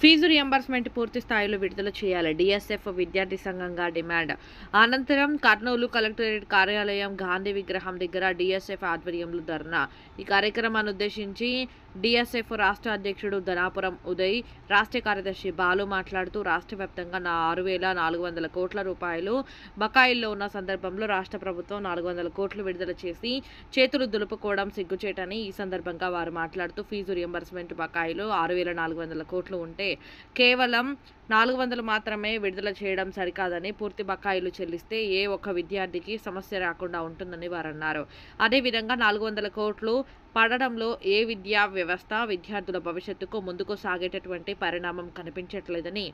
Fee reimbursement పూర్తి స్థాయిలో విడుదల చేయాలి డిఎస్ఎఫ్ విద్యార్థి సంఘంగా డిమాండ్. అనంతరం కర్నూలు కలెక్టరేట్ కార్యాలయం గాంధీ విగ్రహం దగ్గర డిఎస్ఎఫ్ ఆధ్వర్యంలో ధర్నా. ఈ కార్యక్రమాన్ని ఉద్దేశించి డిఎస్ఎఫ్ రాష్ట్ర అధ్యక్షుడు ధనాపురం ఉదయ్, రాష్ట్ర కార్యదర్శి బాలు మాట్లాడుతూ రాష్ట్ర వ్యాప్తంగా 6,400 కోట్ల రూపాయలు బకాయిల్లో ఉన్న సందర్భంలో రాష్ట్ర ప్రభుత్వం 400 కోట్లు విడుదల చేసి చేతులు దులుపుకోవడం సిగ్గుచేటని ఈ సందర్భంగా వారు మాట్లాడుతూ ఫీజు రియంబర్స్మెంట్ బకాయిలు 6,400 కోట్లు ఉంటే కేవలం 400 మాత్రమే విడుదల చేయడం సరికాదని, పూర్తి బకాయిలు చెల్లిస్తే ఏ ఒక్క విద్యార్థికి సమస్య రాకుండా ఉంటుందని వారు అన్నారు. అదేవిధంగా 400 కోట్లు పడడంలో ఏ విద్యా వ్యవస్థ విద్యార్థుల భవిష్యత్తుకు ముందుకు సాగేటటువంటి పరిణామం కనిపించట్లేదని,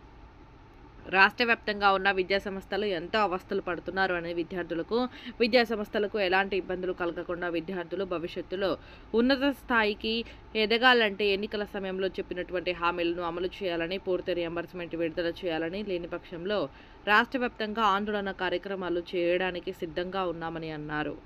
రాష్ట్ర వ్యాప్తంగా ఉన్న విద్యా సంస్థలు ఎంతో అవస్థలు పడుతున్నారు అనే విద్యా సంస్థలకు ఎలాంటి ఇబ్బందులు కలగకుండా విద్యార్థులు భవిష్యత్తులో ఉన్నత స్థాయికి ఎదగాలంటే ఎన్నికల సమయంలో చెప్పినటువంటి హామీలను అమలు చేయాలని, పూర్తి రియంబర్స్మెంట్ విడుదల చేయాలని, లేని పక్షంలో రాష్ట్ర వ్యాప్తంగా ఆందోళన కార్యక్రమాలు చేయడానికి సిద్ధంగా ఉన్నామని అన్నారు.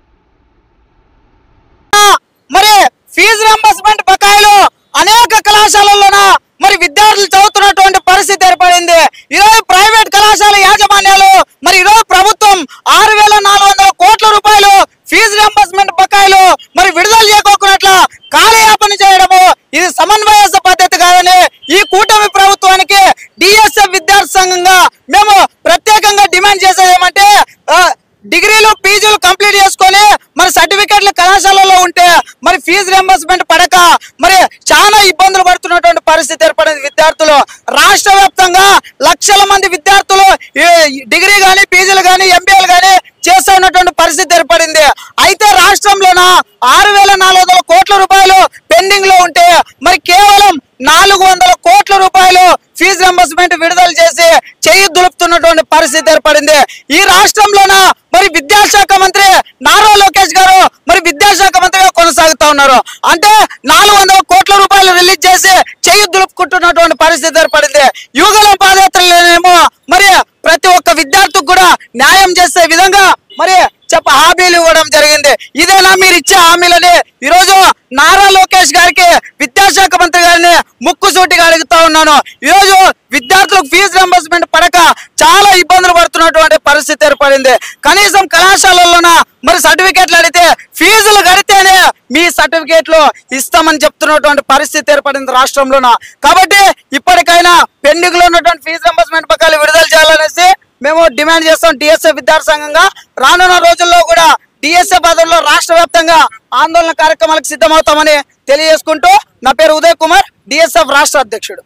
మరి ఫీజు రియంబర్స్మెంట్ బకాయిలు అనేక కళాశాలల్లోన మరి విద్యార్థులు చదువుతున్నటువంటి పరిస్థితి ఏర్పడింది. ఈరోజు ప్రైవేట్ కళాశాల యాజమాన్యాలు మరి ఈరోజు ప్రభుత్వం 6,400 కోట్ల రూపాయలు ఫీజు రియంబర్స్మెంట్ బకాయిలు మరి విడుదల చేయకోకున్నట్ల కాలయాపన చేయడము ఇది సమన్వయ పద్ధతి కాదని ఈ కూటమి ప్రభుత్వానికి డిఎస్ఎఫ్ విద్యార్థి సంఘంగా మేము ప్రత్యేకంగా డిమాండ్ చేసేది ఏమంటే, డిగ్రీలు పీజీలు కంప్లీట్ చేసుకొని మరి సర్టిఫికెట్లు కళాశాలలో ఉంటే మరి ఫీజు రియంబర్స్మెంట్ పడక మరి చాలా ఇబ్బందులు పడుతున్నటువంటి పరిస్థితి ఏర్పడింది. విద్యార్థులు రాష్ట్ర వ్యాప్తంగా లక్షల మంది విద్యార్థులు డిగ్రీ కానీ పీజీలు కానీ ఎంబీఏలు కానీ చేస్తూ ఉన్నటువంటి పరిస్థితి ఏర్పడింది. అయితే రాష్ట్రంలోన 6,400 కోట్ల రూపాయలు పెండింగ్ లో ఉంటే మరి కేవలం 400 కోట్ల రూపాయలు ఫీజు రియంబర్స్మెంట్ విడుదల చేసి చేయి దులుపుతున్నటువంటి పరిస్థితి ఏర్పడింది. ఈ రాష్ట్రంలోన మరి విద్యాశాఖ మంత్రి నారా లోకేష్ గారు మరి విద్యాశాఖ మంత్రిగా కొనసాగుతా ఉన్నారు. అంటే 400 కోట్ల రూపాయలు రిలీజ్ చేసి చేయి దులుపుకుంటున్నటువంటి పరిస్థితి ఏర్పడింది. యువగలం పాదయాత్రలోనేమో మరి ప్రతి ఒక్క విద్యార్థికి కూడా న్యాయం చేసే విధంగా మరి హామీలు ఇవ్వడం జరిగింది. ఇదేనా మీరు ఇచ్చే హామీలని ఈరోజు నారా లోకేష్ గారికి విద్యాశాఖ మంత్రి గారిని ముక్కుసూటిగా అడుగుతా ఉన్నాను. ఈరోజు విద్యార్థులకు ఫీజు రియంబర్స్మెంట్ పడక చాలా ఇబ్బందులు పడుతున్నటువంటి పరిస్థితి ఏర్పడింది. కనీసం కళాశాలల్లోన మరి సర్టిఫికేట్లు అడిగితే ఫీజులు కడితేనే మీ సర్టిఫికేట్లు ఇస్తామని చెప్తున్నటువంటి పరిస్థితి ఏర్పడింది రాష్ట్రంలోన. కాబట్టి ఇప్పటికైనా పెండింగ్ లో ఉన్నటువంటి ఫీజు రియంబర్స్మెంట్ బకాయిలు విడుదల చేయాలనేసి మేము డిమాండ్ చేస్తాం డిఎస్ఎఫ్ విద్యార్థి సంఘంగా. రానున్న రోజుల్లో కూడా డిఎస్ఎఫ్ ఆధ్వర్యంలో రాష్ట్ర వ్యాప్తంగా ఆందోళన కార్యక్రమాలకు సిద్ధమవుతామని తెలియజేసుకుంటూ, నా పేరు ఉదయ్ కుమార్, డిఎస్ఎఫ్ రాష్ట్ర అధ్యక్షుడు.